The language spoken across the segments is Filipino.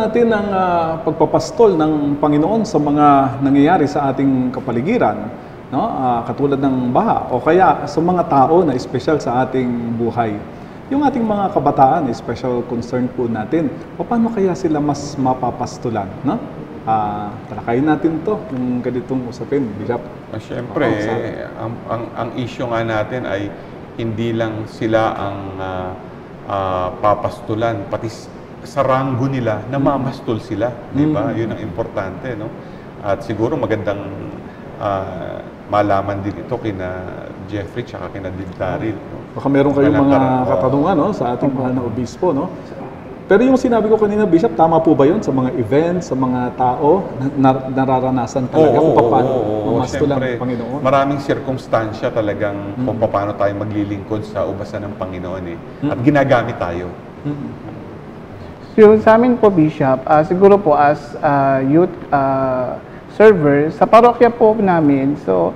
natin ang pagpapastol ng Panginoon sa mga nangyayari sa ating kapaligiran, no? Katulad ng baha o kaya sa mga tao na espesyal sa ating buhay. Yung ating mga kabataan, special concern po natin, paano kaya sila mas mapapastulan, no? Talakayin natin to, yung ganitong usapin, Bishop. Siyempre, ang issue nga natin ay hindi lang sila ang papastulan, pati sa ranggo nila, namamastol sila. Di ba? Yun ang importante, no? At siguro magandang malaman din ito kina Jeffrey tsaka kina Daryl. No? Baka meron kayong mga katanungan, no, sa ating mahal na obispo, no? Pero yung sinabi ko kanina, Bishop, tama po ba yun sa mga events, sa mga tao na nararanasan talaga kung paano mamastulan ng Panginoon? Maraming sirkumstansya talagang kung paano tayo maglilingkod sa ubasan ng Panginoon eh. At ginagamit tayo. So, sa amin po, Bishop, siguro po as youth server, sa parokya po namin, so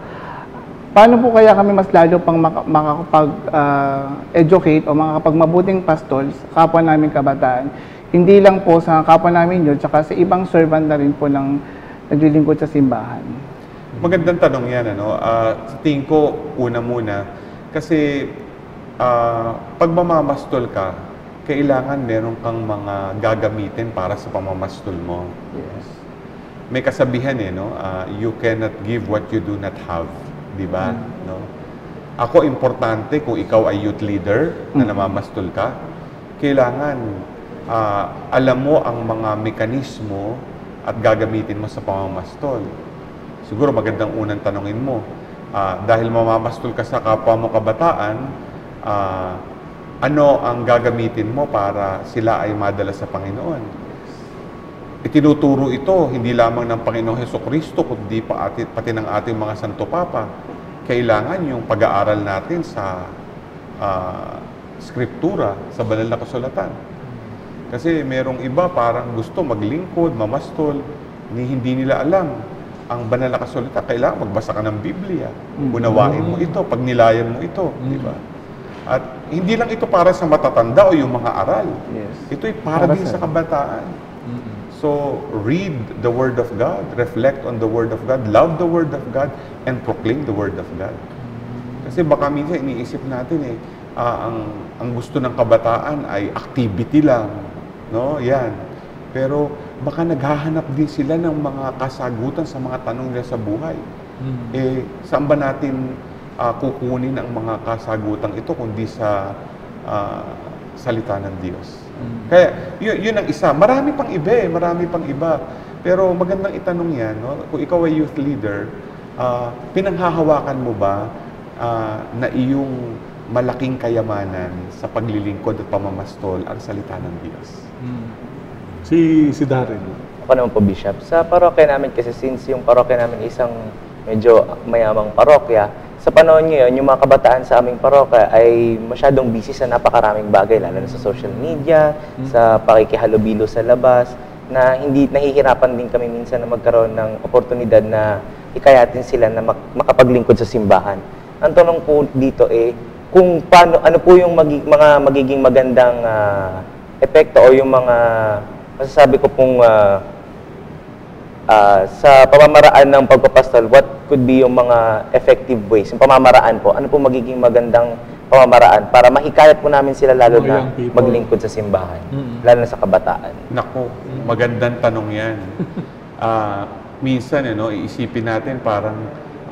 paano po kaya kami mas lalo pang makakapag-educate o makakapag-mabuting pastol sa kapwa namin kabataan? Hindi lang po sa kapwa namin yun, tsaka sa ibang servant na rin po ng naglilingkod sa simbahan. Magandang tanong yan, ano? Sa tingin ko, una muna, kasi pag mamamastol ka, kailangan meron kang mga gagamitin para sa pamamastol mo. Yes. May kasabihan no? You cannot give what you do not have. Di ba? No? Ako, importante kung ikaw ay youth leader na namamastol ka, kailangan alam mo ang mga mekanismo at gagamitin mo sa pamamastol. Siguro magandang unang tanongin mo, dahil mamamastol ka sa kapwa mo kabataan, ano ang gagamitin mo para sila ay madala sa Panginoon? Itinuturo ito hindi lamang ng Panginoong Hesukristo, kundi pati ng ating mga Santo Papa. Kailangan yung pag-aaral natin sa Skriptura, sa banal na kasulatan. Kasi merong iba parang gusto maglingkod, mamastol, hindi nila alam ang banal na kasulatan. Kailangan magbasa ka ng Biblia. Unawain mo ito, pagnilayan mo ito. Di ba? At hindi lang ito para sa matatanda o yung mga aral. Yes. Ito ay para din sa kabataan. So, read the Word of God, reflect on the Word of God, love the Word of God, and proclaim the Word of God. Kasi baka minsan iniisip natin ang gusto ng kabataan ay activity lang, no? Yan. Pero baka naghahanap din sila ng mga kasagutan sa mga tanong nila sa buhay. Saan ba natin kukunin ang mga kasagutang ito kundi sa salita ng Diyos? Kaya, yun ang isa. Marami pang iba. Pero magandang itanong yan, no? Kung ikaw ay youth leader, pinanghahawakan mo ba na iyong malaking kayamanan sa paglilingkod at pamamastol ang salita ng Diyos? Si Daryl. Ako naman po, Bishop. Sa parokya namin, kasi since yung parokya namin isang medyo mayamang parokya, sa panahon ngayon, yung mga kabataan sa aming parokya ay masyadong busy sa napakaraming bagay, lalo na sa social media, sa pakikihalubilo sa labas, na hindi nahihirapan din kami minsan na magkaroon ng oportunidad na hikayatin sila na makapaglingkod sa simbahan. Ang tanong po dito kung paano, ano po yung mga magiging magandang epekto o yung mga masasabi ko pong sa pamamaraan ng pagpapastol, what could be yung mga effective ways, yung pamamaraan po, ano po magiging magandang pamamaraan para mahikayat po namin sila lalo na maglingkod sa simbahan, lalo na sa kabataan? Nako, magandang tanong yan. Minsan, iisipin natin parang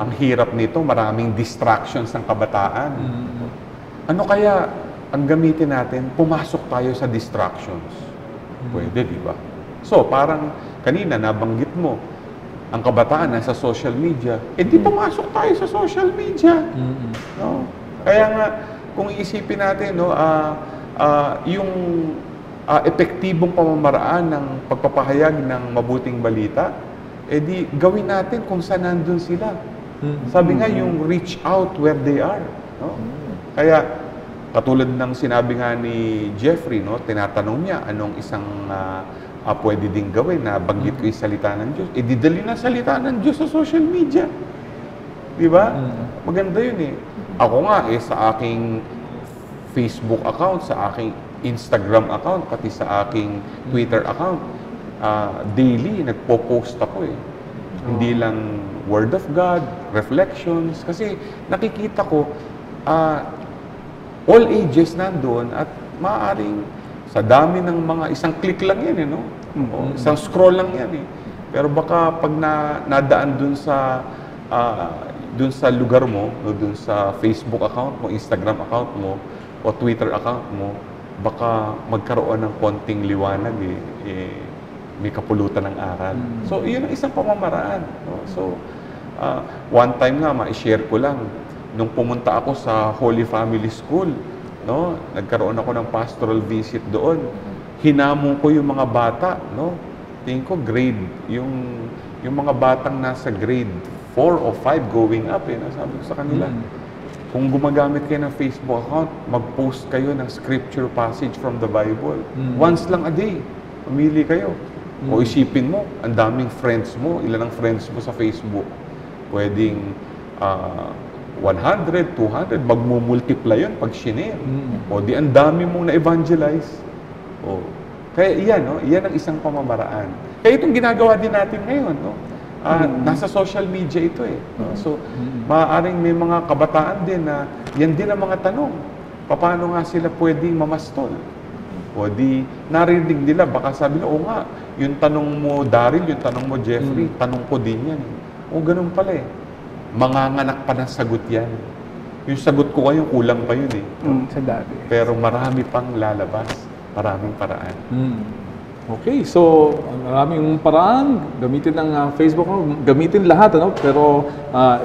ang hirap nito, maraming distractions ng kabataan. Ano kaya ang gamitin natin? Pumasok tayo sa distractions. Pwede, di ba? So, parang kanina nabanggit mo, ang kabataan nasa social media, di pumasok tayo sa social media. No? Kaya nga, kung iisipin natin, yung epektibong pamamaraan ng pagpapahayag ng mabuting balita, di gawin natin kung saan nandun sila. Sabi nga, yung reach out where they are. No? Kaya, katulad ng sinabi nga ni Jeffrey, tinatanong niya, anong isang pwede ding gawin na banggit ko yung salita ng Diyos. Didali na salita ng Diyos sa social media. Di ba? Maganda yun Ako nga sa aking Facebook account, sa aking Instagram account, pati sa aking Twitter account, daily nagpo-post ako eh. Hindi lang Word of God, reflections. Kasi nakikita ko, all ages nandoon at maaaring sa dami ng mga isang click lang yan eh, no? O, isang scroll lang yan eh. Pero baka pag nadaan dun sa lugar mo, o dun sa Facebook account mo, Instagram account mo, o Twitter account mo, baka magkaroon ng konting liwanag may kapulutan ng aral. So, iyon ang isang pamamaraan. No? So, one time nga, ma-share ko lang, nung pumunta ako sa Holy Family School, no? Nagkaroon ako ng pastoral visit doon. Hinamon ko yung mga bata, no? Tingin ko grade, yung mga batang nasa grade 4 o 5 going up, sabi ko sa kanila, kung gumagamit kayo ng Facebook account, mag-post kayo ng scripture passage from the Bible. Once lang a day, pumili kayo. O isipin mo, ang daming friends mo, ilan ang friends mo sa Facebook. Pwedeng 100, 200, magmumultiply yun pag shinare. O di ang dami mong na-evangelize. O, kaya iyan, no? Iyan ang isang pamamaraan. Kaya itong ginagawa din natin ngayon, no? Nasa social media ito eh. So, maaaring may mga kabataan din na yan din ang mga tanong. Paano nga sila pwedeng mamastol? O di, narinig nila, baka sabi nila, o nga, yung tanong mo Daryl, yung tanong mo Jeffrey, tanong ko din yan. O ganun pala eh. Manganganak pa ng sagot yan. Yung sagot ko ngayon, kulang pa yun eh. Sa dati. Pero marami pang lalabas. Maraming paraan. Okay, so maraming paraan, gamitin ng Facebook, gamitin lahat, ano? Pero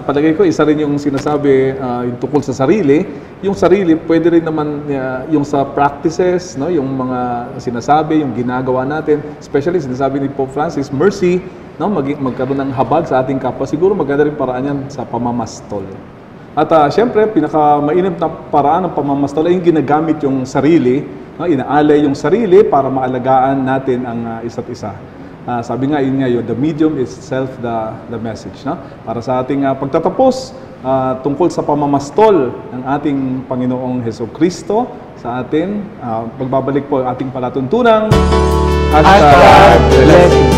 palagay ko, isa rin yung sinasabi, yung tungkol sa sarili. Yung sarili, pwede rin naman yung sa practices, no? Yung mga sinasabi, yung ginagawa natin, especially sinasabi ni Pope Francis, mercy, no? Magkaroon ng habag sa ating kapwa. Siguro maganda rin paraan yan sa pamamastol. At syempre, pinakamainam na paraan ng pamamastol ay yung ginagamit yung sarili, no? Inaalay yung sarili para maalagaan natin ang isa't isa. Sabi nga, yun nga yun, the medium is self the message. No? Para sa ating pagtatapos, tungkol sa pamamastol ng ating Panginoong Hesukristo sa atin, magbabalik po ang ating palatuntunang. #blessing.